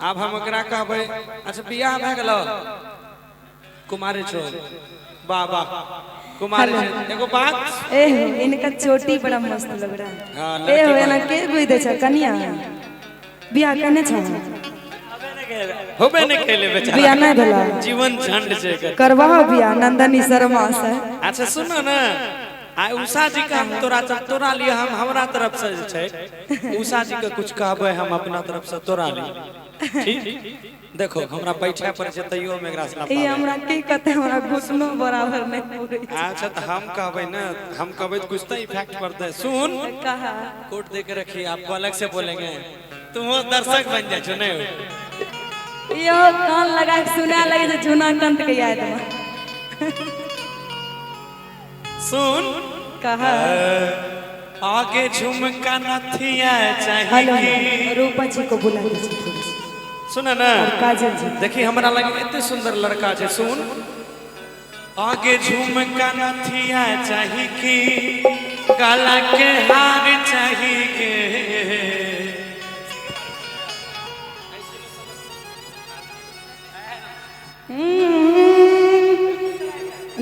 अब हम एकरा कहबै अच्छा बियाह भ गेलो कुमारी छो बाबा कुमारी एगो बात इनका चोटी बड़ा मस्त लग रहा है। हां ए हो ना के गुई दे छ कन्या बियाह करने छ होबे नहीं खेले बेचारा बियाह नहीं भेला जीवन झंड छै करवाओ बियाह नंदनी शर्मा से। अच्छा सुनो ना आ उषा जी का हम तोरा लिए हम हमरा तरफ से छै उषा जी के कुछ कहबै हम अपना तरफ से तोरा लिए ठीक देखो हमरा बैठा पर जे तइयो में एकरा से ई हमरा के कहते हमरा घुसनो बराबर नहीं पूरे। अच्छा तो हम कहबै ना हम कहबै कुछ तो इफेक्ट पड़ता है सुन कहा कोट दे के रखिए आपको अलग से बोलेंगे तुम वो दर्शक बन जा चुने हो यो कान लगा के सुना लगे तो चुना कंत के याद में सुन कहा आगे झुमका नथिया हेलो चाहिए रूपा जी को बुला लीजिए सुना ना काजल जी देखिए हमरा लगे इतने सुंदर लड़का है सुन आगे झुमका नथिया चाहिए कि गला के हार चाहिए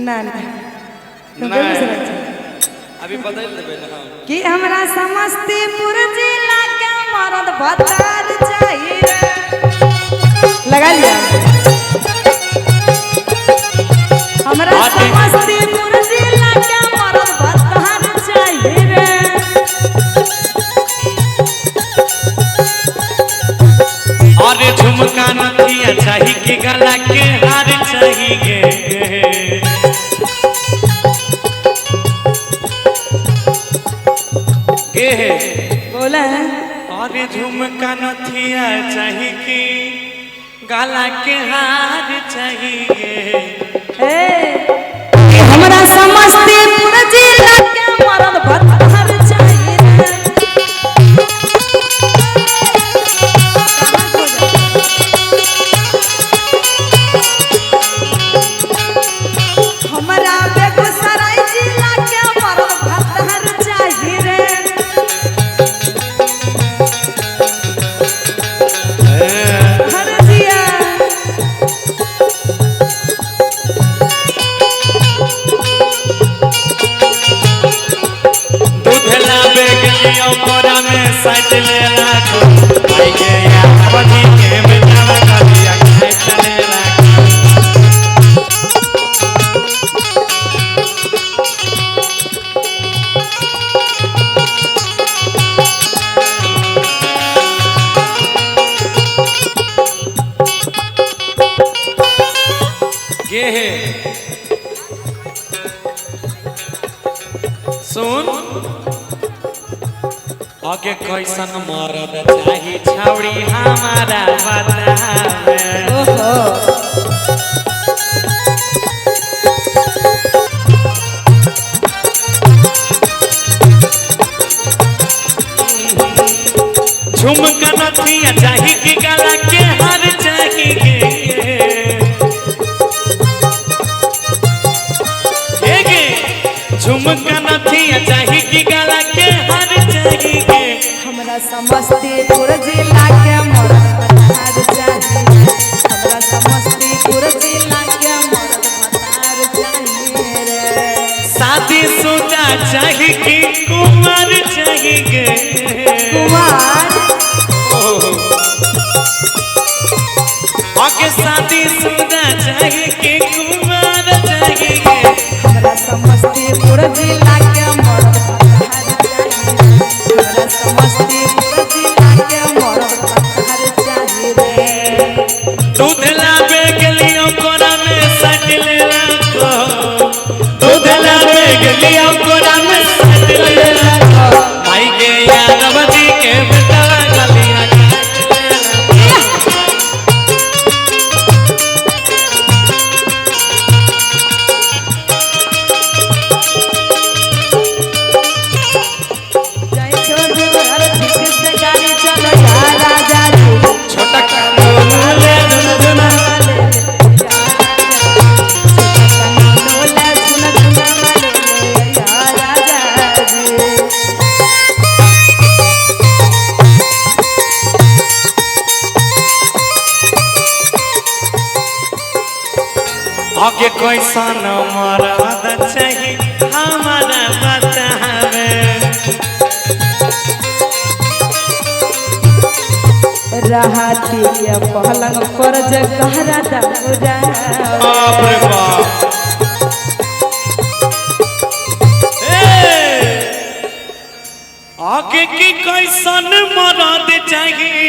ना ना तुम ना। बेगूसराय से? अभी बदल देबे ना कि हमरा समस्तीपुर जिला के मरद भतार चाहिए रे। लगा लिया हमरा समस्तीपुर जिला के मरद भतार चाहिए रे। और झुमका नथिया चाहिए कि गला के हार चाहिए गे बोला और झुमका नथिया चाहिए कि गला के हार चाहिए हमरा समस्तीपुर जिला के मरद भतार चाहिए रे। हमरा बेगूसराय जिला के मरद भतार चाहिए रे। हर जिया दूध लाबे गलियों कोरा में सज लेला को आई गे या बधी के मिटावा कलिया खाए चलेला गे हे सुन आगे कैसन मरद चाही छौड़ी हमारा बतावे ओहो झुमका नथिया चाही कि गला के हार चाहिए गे झुमका नथिया चाही कि गला के हार चाहिए हमरा समस्तीपुर जिला के मरद भतार चाहिए। हमरा समस्तीपुर जिला के मरद भतार चाहिए रे। शादी शुदा चाही कि कुमार चाहिए कुमार आगे शादी शुदा चाही कि कुमार चाहिए हमरा समस्तीपुर जिला के मरद भतार चाहिए। हमरा समस्तीपुर जिला के मरद भतार चाहिए रे। दूध लाबे गलियों कोरा में सट लेला को दूध लाबे गलियों कोरा में सट लेला को आई गे यार बदी के बितावा गलियां काट लेला जय छोड़ हर ठीक से गाड़ी चलो या राजा जी। छोटा कानून ले दुन दुना आगे कैसन मरद चाहिए हमारा बतावे। राहती के पलंग पर जगहरा दाऊरा बाप रे बाप। आगे की कैसन मरद चाहिए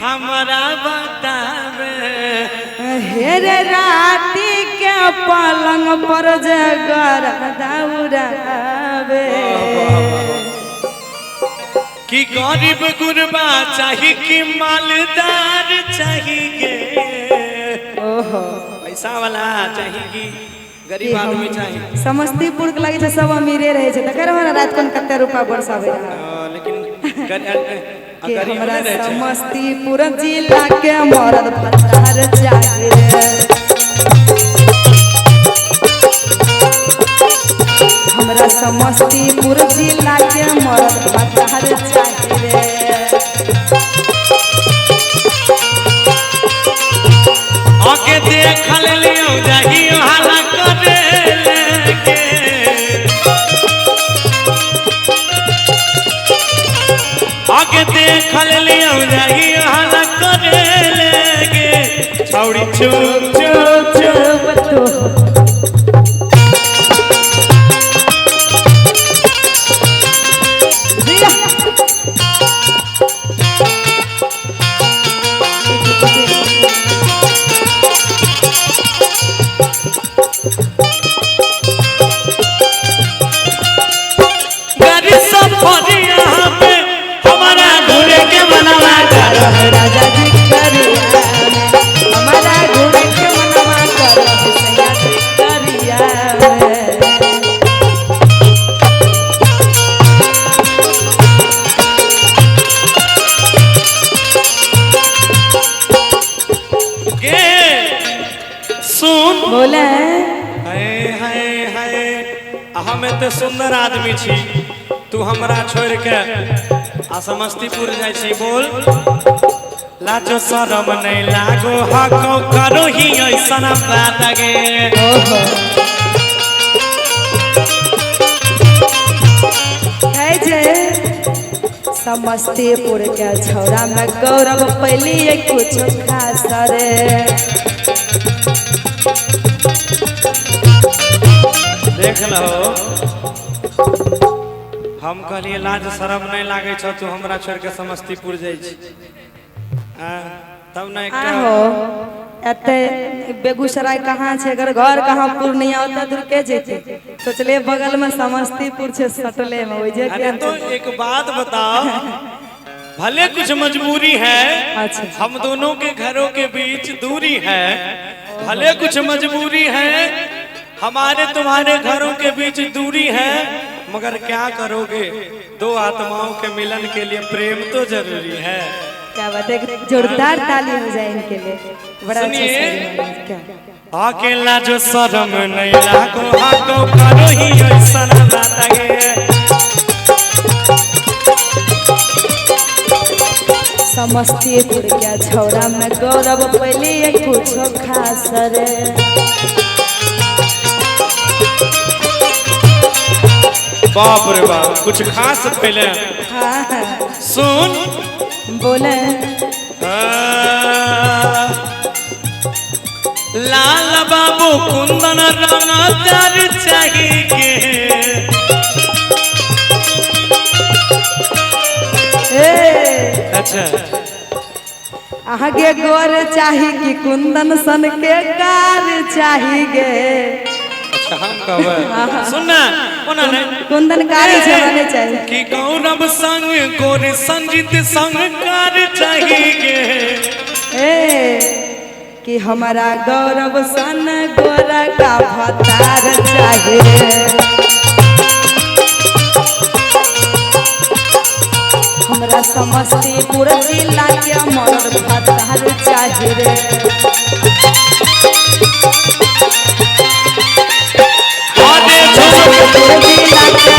हमारा बतावे। हेरे राती के पलंग पर जगहरा दाऊरा कि गरीब गुरबा चाहिए कि मालदार चाहिए। ओहो पैसा वाला चाहिए कि गरीब आदमी चाहिए। समस्तीपुर के लगे छै सब अमीरे रहे छै तकर हमरा रात कोन कते रुपया बरसावे लेकिन कि हमरा समस्तीपुर जिला के मरद भतार चाहिए रे। हमरा समस्तीपुर जिला के मरद भतार चाहिए रे। आके देख लियो जाही हाला करे लेके। आके देख लियो जाही हाला करे लेके। छौड़ी चुप चुप चुप तो गाड़ी सब फरी यहाँ पे हमारा घूरे के मनवा करो। राजा जी करिया हमारा घूरे के मनवा करो सैया जी करिया गे सुन बोले हाय हाय हाय हमें तो सुंदर आदमी छी तू हमरा छोड़ के आ समस्तीपुर जाय छी। बोल लाजो शरम नहीं लागो हको करो ही ऐसन बात गे। ओहो है जे समस्तीपुर के छौरा में गौरव पहली कुछ खास रे। देख लो हम कहलिए लाज शरम नहीं लागे छ तू हमरा छोड़ के समस्तीपुर जाय छी। तब ना आहो एते बेगूसराय कहाँ छे अगर घर कहाँ पूर्णिया होता दूर के जेते सोचले बगल में समस्तीपुर छे सटले में ओइ जे अरे तो एक बात बताओ भले कुछ मजबूरी है अच्छा हम दोनों के घरों के बीच दूरी है। भले कुछ मजबूरी है हमारे तुम्हारे घरों के बीच दूरी है मगर क्या करोगे दो आत्माओं के मिलन के लिए प्रेम तो जरूरी है। क्या बात है जोरदार ताली हो जाए इनके लिए बड़ा अच्छा सुनिए। सेरेमनी क्या अकेला जो शरम नहीं लागो हाको करो ही ऐसन बात गे। समस्तीपुर के छौरा में गौरव पहले कुछ खास रे। बाप रे बाप कुछ खास पहले हाँ हाँ सुन बोले लाल बाबू कुंदन रंगदार चाहिए। अच्छा आगे गोर चाही कि कुंदन सन के कार चाहिए। अच्छा हम कहबे सुनना ओना नहीं कुंदन कारी छवाने चाहिए कि गौरव संग गोर संजीत संग कार चाहिए। ए कि हमारा गौरव सन गोरा का भतार चाहिए। हमरा समस्तीपुर जिला के मर्द भतार चाहिए रे। अरे समस्तीपुर जिला के